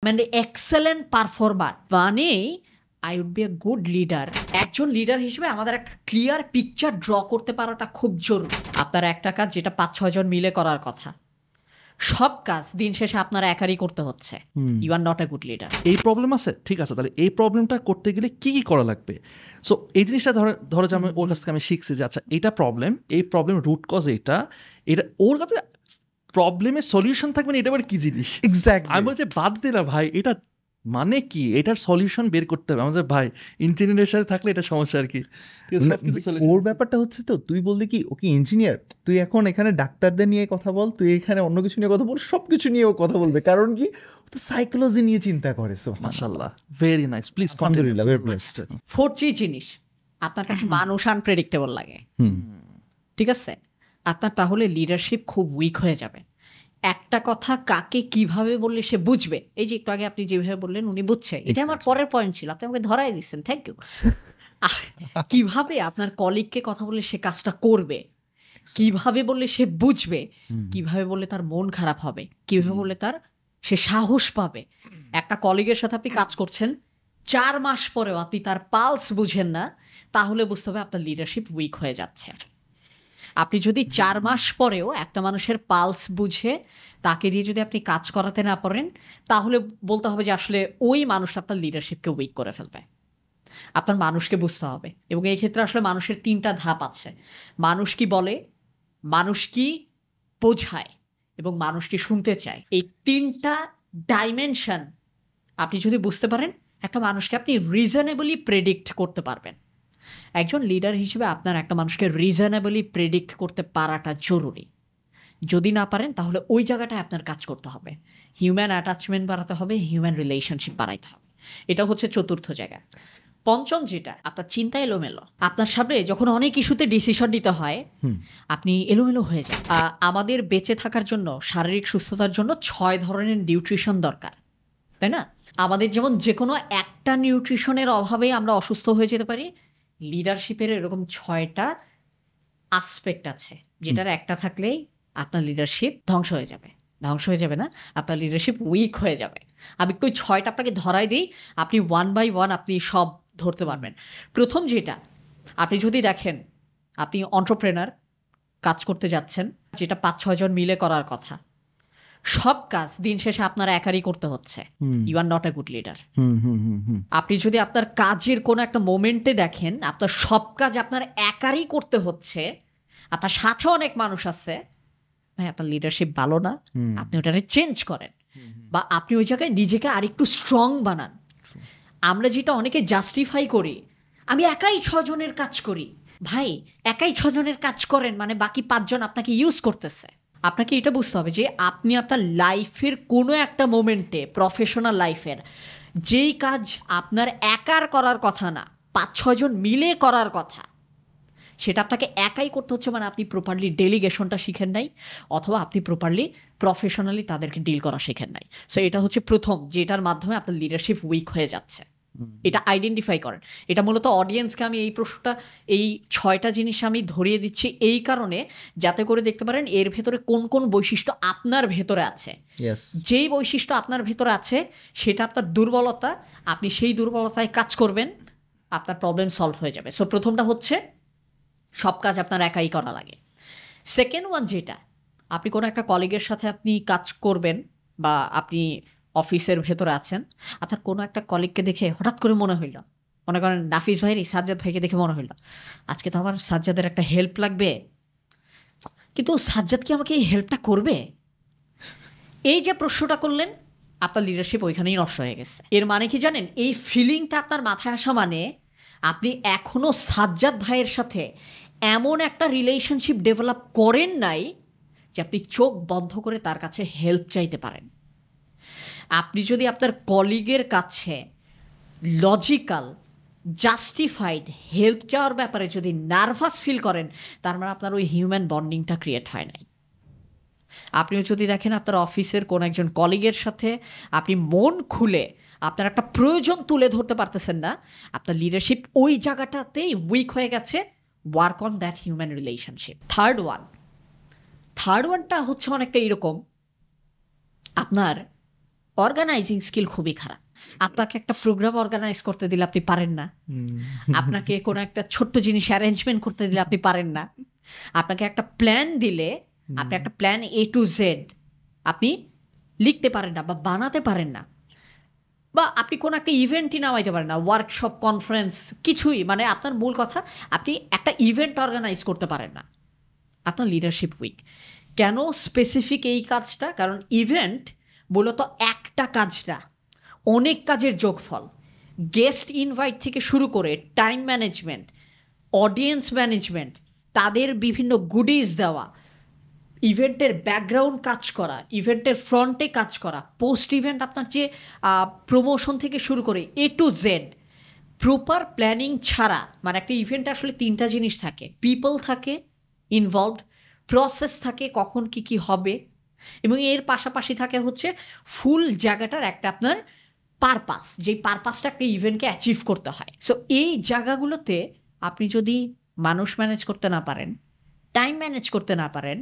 মানে excellent performer মানে I would be a good leader. একজন লিডার হিসেবে আমাদের একটা ক্লিয়ার পিকচার ড্র করতে পারাটা খুব জরুরি। আপনার একটা কাজ যেটা 5-6 জন মিলে করার কথা, সব কাজ দিন শেষে আপনারা একারই করতে হচ্ছে, you are not a good leader. এই প্রবলেম আছে, ঠিক আছে, তাহলে এই প্রবলেমটা করতে গেলে কি কি করা লাগবে? সো এই জিনিসটা ধরো যে আমি ওর কাছ থেকে আমি শিখছি যে আচ্ছা এটা প্রবলেম, এই প্রবলেম রুট কজ এটা ওর কাছে প্রবলেমের সলিউশন থাকবে না, এটা আবার কি জিনিস এক্স্যাক্টলি। আমি বলছি বাদ দে না ভাই, এটা মানে কি, এটার সলিউশন বের করতে হবে। আমাদের ভাই ইঞ্জিনিয়ারের সাথে থাকলে এটা সমস্যা আর কি। ওর ব্যাপারটা হচ্ছে তো তুই বললি কি ওকে ইঞ্জিনিয়ার, তুই এখন এখানে ডাক্তারদের নিয়ে কথা বল, তুই এখানে অন্য কিছু নিয়ে কথা বল, সব কিছু নিয়ে ও কথা বলবে, কারণ কি সাইকোলজি নিয়ে চিন্তা করে। সো মাশাআল্লাহ, very nice, please continue. 4G জিনিস আপনার কাছে মানুষ আনপ্রেডিক্টেবল লাগে, ঠিক আছে? আপনার তাহলে লিডারশিপ খুব উইক হয়ে যাবে। একটা কথা কাকে কিভাবে বললে সে বুঝবে, এই যে একটু আগে আপনি যেভাবে বললেন উনি বুঝছে, এটা আমার পরের পয়েন্ট ছিল, আপনি আমাকে ধরাই দিচ্ছেন, থ্যাংক ইউ। কিভাবে আপনার কলিগকে কথা বললে সে কাজটা করবে, কিভাবে বললে সে বুঝবে, কিভাবে বললে তার মন খারাপ হবে, কিভাবে বললে সে সাহস পাবে। একটা কলিগের সাথে আপনি কাজ করছেন, 4 মাস পরেও আপনি তার পালস বুঝেন না, তাহলে বুঝতে হবে আপনার লিডারশিপ উইক হয়ে যাচ্ছে। আপনি যদি 4 মাস পরেও একটা মানুষের পালস বুঝে তাকে দিয়ে যদি আপনি কাজ করাতে না পারেন, তাহলে বলতে হবে যে আসলে ওই মানুষটা আপনার লিডারশিপকে উইক করে ফেলবে। আপনার মানুষকে বুঝতে হবে, এবং এই ক্ষেত্রে আসলে মানুষের 3টা ধাপ আছে। মানুষ কি বলে, মানুষ কি বোঝায়, এবং মানুষ কি শুনতে চায়। এই 3টা ডাইমেনশন আপনি যদি বুঝতে পারেন, একটা মানুষকে আপনি রিজনেবলি প্রেডিক্ট করতে পারবেন। একজন লিডার হিসেবে আপনার একটা মানুষকে রিজনেবলি প্রেডিক্ট করতে পারাটা জরুরি। যদি না পারেন তাহলে ওই জায়গাটায় আপনার কাজ করতে হবে, হিউম্যান অ্যাটাচমেন্ট বাড়াতে হবে, হিউম্যান রিলেশনশিপ বাড়াইতে হবে। এটা হচ্ছে 4র্থ জায়গা। 5ম যেটা, আপনার চিন্তা এলোমেলো। আপনার সামনে যখন অনেক ইস্যুতে ডিসিশন নিতে হয়, আপনি এলোমেলো হয়ে যান। আমাদের বেঁচে থাকার জন্য, শারীরিক সুস্থতার জন্য 6 ধরনের নিউট্রিশন দরকার, তাই না? আমাদের যেমন যে কোনো একটা নিউট্রিশনের অভাবে আমরা অসুস্থ হয়ে যেতে পারি, লিডারশিপের এরকম 6টা আসপেক্ট আছে, যেটার একটা থাকলেই আপনার লিডারশিপ ধ্বংস হয়ে যাবে। ধ্বংস হয়ে যাবে না, আপনার লিডারশিপ উইক হয়ে যাবে। আমি একটু 6টা আপনাকে ধরাই দিই, আপনি 1 বাই 1 আপনি সব ধরতে পারবেন। প্রথম যেটা, আপনি যদি দেখেন আপনি এন্টারপ্রেনার কাজ করতে যাচ্ছেন, যেটা 5-6 জন মিলে করার কথা, সব কাজ দিন শেষে আপনার একারই করতে হচ্ছে, you are not a good leader. আপনি যদি আপনার কাজের কোনো একটা মোমেন্টে দেখেন আপনার সব কাজ আপনার একারই করতে হচ্ছে, আপনার সাথে অনেক মানুষ আছে, ভাই আপনার লিডারশিপ ভালো না, আপনি ওটাকে চেঞ্জ করেন, বা আপনি ওই জায়গায় নিজেকে আরেকটু স্ট্রং বানান। আমরা যেটা অনেকে জাস্টিফাই করি, আমি একাই 6 জনের কাজ করি। ভাই একাই 6 জনের কাজ করেন মানে বাকি 5 জন আপনাকে ইউজ করতেছে। আপনাকে এটা বুঝতে হবে যে আপনি আপনার লাইফের কোনো একটা মোমেন্টে, প্রফেশনাল লাইফের, যেই কাজ আপনার একার করার কথা না, 5-6 জন মিলে করার কথা, সেটা আপনাকে একাই করতে হচ্ছে, মানে আপনি প্রপারলি ডেলিগেশনটা শিখেন নাই, অথবা আপনি প্রপারলি প্রফেশনালি তাদেরকে ডিল করা শিখেন নাই। সো এটা হচ্ছে প্রথম, যেটার মাধ্যমে আপনার লিডারশিপ উইক হয়ে যাচ্ছে। এটা আইডেন্টিফাই করেন। এটা মূলত অডিয়েন্সকে আমি এই প্রশ্নটা, এই 6টা জিনিস আমি ধরিয়ে দিচ্ছি এই কারণে, যাতে করে দেখতে পারেন এর ভেতরে কোন কোন বৈশিষ্ট্য আপনার ভেতরে আছে। যেই বৈশিষ্ট্য আপনার ভেতরে আছে সেটা আপনার দুর্বলতা, আপনি সেই দুর্বলতায় কাজ করবেন, আপনার প্রবলেম সলভ হয়ে যাবে। সো প্রথমটা হচ্ছে সব কাজ আপনার একাই করা লাগে। সেকেন্ড ওয়ান যেটা, আপনি কোনো একটা কলিগের সাথে আপনি কাজ করবেন, বা আপনি অফিসের ভেতরে আছেন, আপনার কোনো একটা কলিগকে দেখে হঠাৎ করে মনে হইল, মনে করেন নাফিস ভাইয়ের সাজ্জাদ ভাইকে দেখে মনে হইল আজকে তো আমার সাজ্জাদের একটা হেল্প লাগবে, কিন্তু সাজ্জাদ কি আমাকে এই হেল্পটা করবে? এই যে প্রশ্নটা করলেন, আপনার লিডারশিপ ওইখানেই নষ্ট হয়ে গেছে। এর মানে কি জানেন? এই ফিলিংটা আপনার মাথায় আসা মানে আপনি এখনও সাজ্জাদ ভাইয়ের সাথে এমন একটা রিলেশনশিপ ডেভেলপ করেন নাই যে আপনি চোখ বন্ধ করে তার কাছে হেল্প চাইতে পারেন। আপনি যদি আপনার কলিগের কাছে লজিক্যাল, জাস্টিফাইড হেল্প চাওয়ার ব্যাপারে যদি নার্ভাস ফিল করেন, তার মানে আপনার ওই হিউম্যান বন্ডিংটা ক্রিয়েট হয় নাই। আপনিও যদি দেখেন আপনার অফিসের কোনো একজন কলিগের সাথে আপনি মন খুলে আপনার একটা প্রয়োজন তুলে ধরতে পারতেছেন না, আপনার লিডারশিপ ওই জায়গাটাতেই উইক হয়ে গেছে। Work on that human relationship. Third ওয়ানটা হচ্ছে অনেকটা এরকম, আপনার অর্গানাইজিং স্কিল খুবই খারাপ। আপনাকে একটা প্রোগ্রাম অর্গানাইজ করতে দিলে আপনি পারেন না, আপনাকে কোনো একটা ছোট্ট জিনিস অ্যারেঞ্জমেন্ট করতে দিলে আপনি পারেন না, আপনাকে একটা প্ল্যান দিলে আপনি একটা প্ল্যান A to Z আপনি লিখতে পারেন না বা বানাতে পারেন না, বা আপনি কোনো একটা ইভেন্টই নামাইতে পারেন না, ওয়ার্কশপ, কনফারেন্স, কিছুই। মানে আপনার মূল কথা, আপনি একটা ইভেন্ট অর্গানাইজ করতে পারেন না, আপনার লিডারশিপ উইক। কেন স্পেসিফিক এই কাজটা? কারণ ইভেন্ট মূলত একটা কাজ না, অনেক কাজের যোগফল। গেস্ট ইনভাইট থেকে শুরু করে টাইম ম্যানেজমেন্ট, অডিয়েন্স ম্যানেজমেন্ট, তাদের বিভিন্ন গুডিজ দেওয়া, ইভেন্টের ব্যাকগ্রাউন্ড কাজ করা, ইভেন্টের ফ্রন্টে কাজ করা, পোস্ট ইভেন্ট আপনার যে প্রমোশন থেকে শুরু করে A to Z, proper planning ছাড়া মানে একটা ইভেন্টে আসলে 3টা জিনিস থাকে, পিপল থাকে ইনভলভড, প্রসেস থাকে কখন কি হবে, এবং এর পাশাপাশি থাকে হচ্ছে ফুল জায়গাটার একটা আপনার পারপাস, যেই পারপাসটা একটা ইভেন্টকে অ্যাচিভ করতে হয়। সো এই জায়গাগুলোতে আপনি যদি মানুষ ম্যানেজ করতে না পারেন, টাইম ম্যানেজ করতে না পারেন,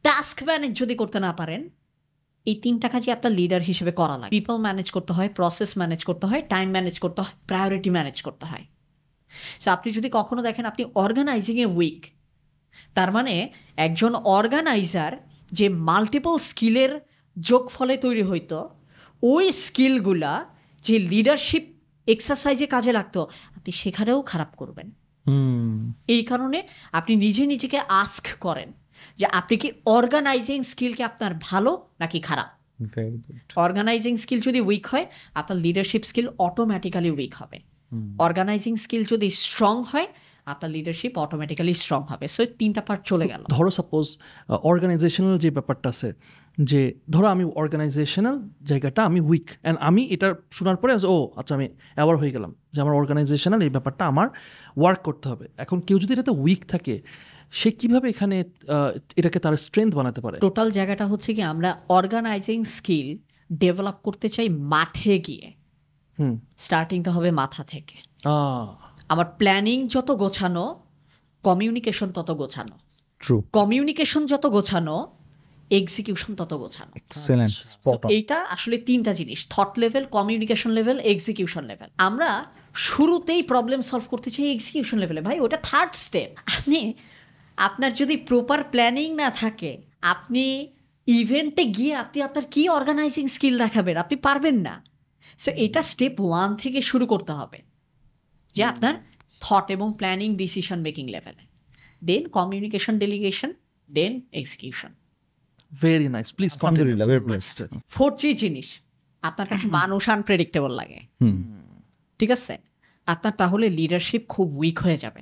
টাস্ক ম্যানেজ যদি করতে না পারেন, এই 3টা কাজই আপনার লিডার হিসেবে করা লাগে। পিপল ম্যানেজ করতে হয়, প্রসেস ম্যানেজ করতে হয়, টাইম ম্যানেজ করতে হয়, প্রায়োরিটি ম্যানেজ করতে হয়। সো আপনি যদি কখনো দেখেন আপনি অর্গানাইজিংয়ে উইক, তার মানে একজন অর্গানাইজার যে মাল্টিপল স্কিলের যোগফলে তৈরি হইতো, ওই স্কিলগুলা যে লিডারশিপ এক্সারসাইজে কাজে লাগতো, আপনি সেখানেও খারাপ করবেন। এই কারণে আপনি নিজে নিজেকে আস্ক করেন যে আপনি কি অর্গানাইজিং স্কিলকে আপনার ভালো নাকি খারাপ। অর্গানাইজিং স্কিল যদি উইক হয়, আপনার লিডারশিপ স্কিল অটোমেটিক্যালি উইক হবে। অর্গানাইজিং স্কিল যদি স্ট্রং হয়, আপনার লিডারশিপ অটোমেটিক্যালি স্ট্রং হবে। সো 3টা পার্ট চলে গেল। ধরো সাপোজ অর্গানাইজেশনাল যে ব্যাপারটা আছে, যে ধরো আমি অর্গানাইজেশনাল জায়গাটা আমি উইক, অ্যান্ড আমি এটা শোনার পরে ও আচ্ছা আমি অ্যাওয়ার হয়ে গেলাম যে আমার অর্গানাইজেশনাল এই ব্যাপারটা আমার ওয়ার্ক করতে হবে। এখন কেউ যদি এটাতে উইক থাকে, সে কীভাবে এখানে এটাকে তার স্ট্রেংথ বানাতে পারে? টোটাল জায়গাটা হচ্ছে কি, আমরা অর্গানাইজিং স্কিল ডেভেলপ করতে চাই মাঠে গিয়ে। স্টার্টিংটা হবে মাথা থেকে। আমার প্ল্যানিং যত গোছানো, কমিউনিকেশন তত গোছানো। ট্রু। কমিউনিকেশন যত গোছানো, এক্সিকিউশন তত গোছানো। Excellent, spot on. এইটা আসলে 3টা জিনিস, thought level, communication level, execution level. আমরা শুরুতেই প্রবলেম সলভ করতে চাই এক্সিকিউশন লেভেলে। ভাই ওটা 3rd স্টেপ। আপনার যদি প্রপার প্ল্যানিং না থাকে, আপনি ইভেন্টে গিয়ে আপনি আপনার কি অর্গানাইজিং স্কিল দেখাবেন? আপনি পারবেন না। সো এটা স্টেপ 1 থেকে শুরু করতে হবে, যে আপনার থট এবং প্ল্যানিং, ডিসিশন মেকিং লেভেলে, then communication, delegation, then execution. Very nice, please আলহামদুলিল্লাহ, very blessed. 4th জিনিস, আপনার কাছে মানুষ আনপ্রেডিক্টেবল লাগে, ঠিক আছে? আপনার তাহলে লিডারশিপ খুব উইক হয়ে যাবে।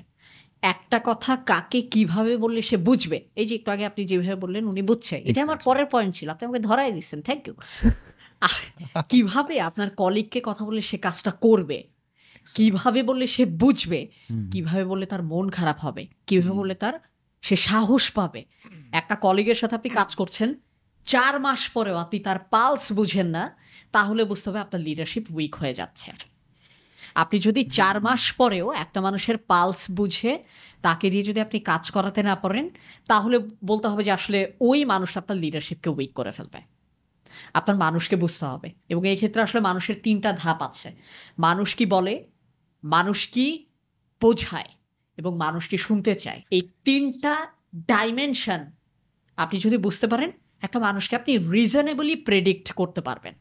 একটা কথা কাকে কিভাবে বললে সে বুঝবে, এই যে একটু আগে আপনি যেভাবে বললেন উনি বুঝছে, এটা আমার পরের পয়েন্ট ছিল, আপনি আমাকে ধরাই দিচ্ছেন, থ্যাংক ইউ। কিভাবে আপনার কলিগকে কথা বললে সে কাজটা করবে, কিভাবে বললে সে বুঝবে, কিভাবে বললে তার মন খারাপ হবে, কিভাবে বললে তার সে সাহস পাবে। একটা কলিগের সাথে আপনি কাজ করছেন, 4 মাস পরেও আপনি তার পালস বুঝেন না, তাহলে বুঝতে হবে আপনার লিডারশিপ উইক হয়ে যাচ্ছে। আপনি যদি 4 মাস পরেও একটা মানুষের পালস বুঝে তাকে দিয়ে যদি আপনি কাজ করাতে না পারেন, তাহলে বলতে হবে যে আসলে ওই মানুষটা আপনার লিডারশিপকে উইক করে ফেলবে। আপনার মানুষকে বুঝতে হবে, এবং এই ক্ষেত্রে আসলে মানুষের 3টা ধাপ আছে। মানুষ কি বলে, মানুষ কি বোঝায়, এবং মানুষ কি শুনতে চায়। এই 3টা ডাইমেনশন আপনি যদি বুঝতে পারেন, একটা মানুষকে আপনি রিজনেবলি প্রেডিক্ট করতে পারবেন।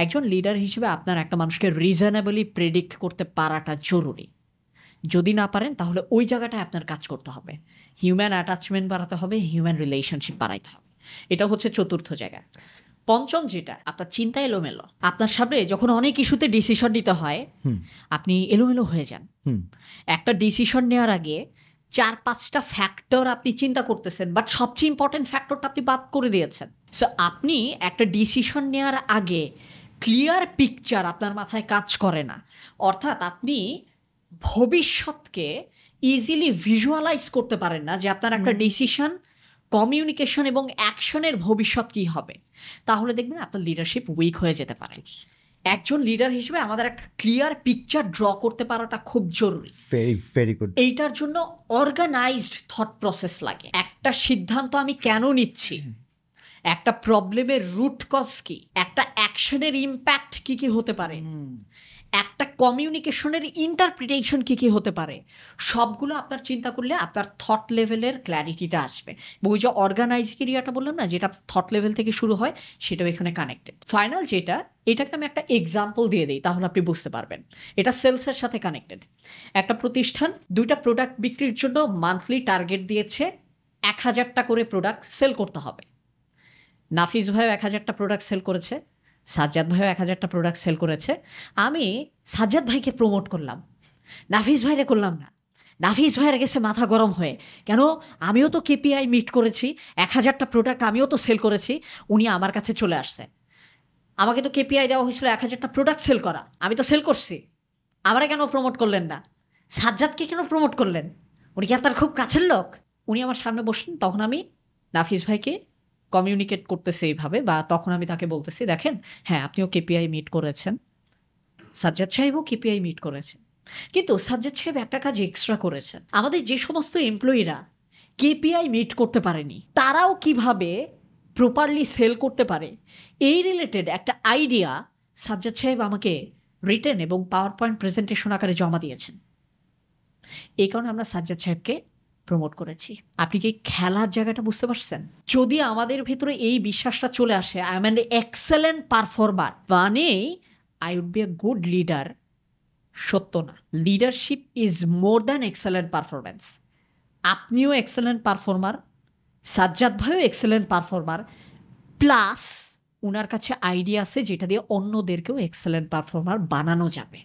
একজন লিডার হিসেবে আপনার একটা মানুষকে রিজনেবলি প্রেডিক্ট করতে পারাটা জরুরি। যদি না পারেন, তাহলে ওই জায়গাটায় আপনার কাজ করতে হবে। হিউম্যান অ্যাটাচমেন্ট বাড়াতে হবে, হিউম্যান রিলেশনশিপ বাড়াইতে হবে। এটা হচ্ছে 4র্থ জায়গা। 5ম যেটা, আপনার চিন্তা এলোমেলো। আপনার সামনে যখন অনেক ইস্যুতে ডিসিশন নিতে হয়, আপনি এলোমেলো হয়ে যান। একটা ডিসিশন নেওয়ার আগে 4-5টা ফ্যাক্টর আপনি চিন্তা করতেছেন, বাট সবচেয়ে ইম্পর্টেন্ট ফ্যাক্টরটা আপনি বাদ করে দিয়েছেন। সো আপনি একটা ডিসিশন নেওয়ার আগে ক্লিয়ার পিকচার আপনার মাথায় কাজ করে না। অর্থাৎ আপনি ভবিষ্যৎকে ইজিলি ভিজুয়ালাইজ করতে পারেন না, যে আপনার একটা ডিসিশন, কমিউনিকেশন এবং অ্যাকশনের ভবিষ্যৎ কী হবে। তাহলে দেখবেন আপনার লিডারশিপ উইক হয়ে যেতে পারে। একজন লিডার হিসেবে আমাদের একটা ক্লিয়ার পিকচার ড্র করতে পারাটা খুব জরুরি। Very good. এইটার জন্য অর্গানাইজড থট প্রসেস লাগে। একটা সিদ্ধান্ত আমি কেন নিচ্ছি, একটা প্রবলেমের রুট কজ কি, একটা অ্যাকশনের ইম্প্যাক্ট কি কি হতে পারে, একটা কমিউনিকেশনের ইন্টারপ্রিটেশন কি কি হতে পারে, সবগুলো আপনার চিন্তা করলে আপনার থট লেভেলের ক্ল্যারিটিটা আসবে। ওই যে অর্গানাইজ ক্রিয়াটা বললাম না, যেটা থট লেভেল থেকে শুরু হয়, সেটাও এখানে কানেক্টেড। ফাইনাল যেটা, এটাকে আমি একটা এক্সাম্পল দিয়ে দিই, তাহলে আপনি বুঝতে পারবেন। এটা সেলসের সাথে কানেক্টেড। একটা প্রতিষ্ঠান 2টা প্রোডাক্ট বিক্রির জন্য মান্থলি টার্গেট দিয়েছে 1000টা করে প্রোডাক্ট সেল করতে হবে। নাফিস ভাইও 1000টা প্রোডাক্ট সেল করেছে, সাজ্জাদ ভাইও 1000টা প্রোডাক্ট সেল করেছে। আমি সাজ্জাদ ভাইকে প্রমোট করলাম, নাফিস ভাইরে করলাম না। নাফিস ভাইয়ের গেছে মাথা গরম হয়ে, কেন আমিও তো কেপিআই মিট করেছি, 1000টা প্রোডাক্ট আমিও তো সেল করেছি, উনি আমার কাছে চলে আসছে। আমাকে তো কেপিআই দেওয়া হয়েছিল 1000টা প্রোডাক্ট সেল করা, আমি তো সেল করছি, আমারে কেন প্রমোট করলেন না? সাজ্জাদকে কেন প্রমোট করলেন? উনি কি আপনার খুব কাছের লোক? উনি আমার সামনে বসলেন, তখন আমি নাফিস ভাইকে কমিউনিকেট করতেছি এইভাবে, বা তখন আমি তাকে বলতেছি, দেখেন হ্যাঁ আপনিও কেপিআই মিট করেছেন, সাজ্জাদ সাহেবও কেপিআই মিট করেছেন, কিন্তু সাজ্জাদ সাহেব একটা কাজ এক্সট্রা করেছেন। আমাদের যে সমস্ত এমপ্লয়িরা কেপিআই মিট করতে পারেনি, তারাও কিভাবে প্রপারলি সেল করতে পারে, এই রিলেটেড একটা আইডিয়া সাজ্জাদ সাহেব আমাকে রিটেন এবং পাওয়ার পয়েন্ট প্রেজেন্টেশন আকারে জমা দিয়েছেন। এই কারণে আমরা সাজ্জাদ সাহেবকে প্রমোট করেছি। আপনি কি খেলার জায়গাটা বুঝতে পারছেন? যদি আমাদের ভেতরে এই বিশ্বাসটা চলে আসে, I am an excellent performer, মানে I would be a good leader, সত্য না। Leadership is more than excellent performance. আপনিও এক্সেলেন্ট পারফর্মার, সাজ্জাদ ভাইও এক্সেলেন্ট পারফর্মার, প্লাস ওনার কাছে আইডিয়া আছে যেটা দিয়ে অন্যদেরকেও এক্সেলেন্ট পারফর্মার বানানো যাবে।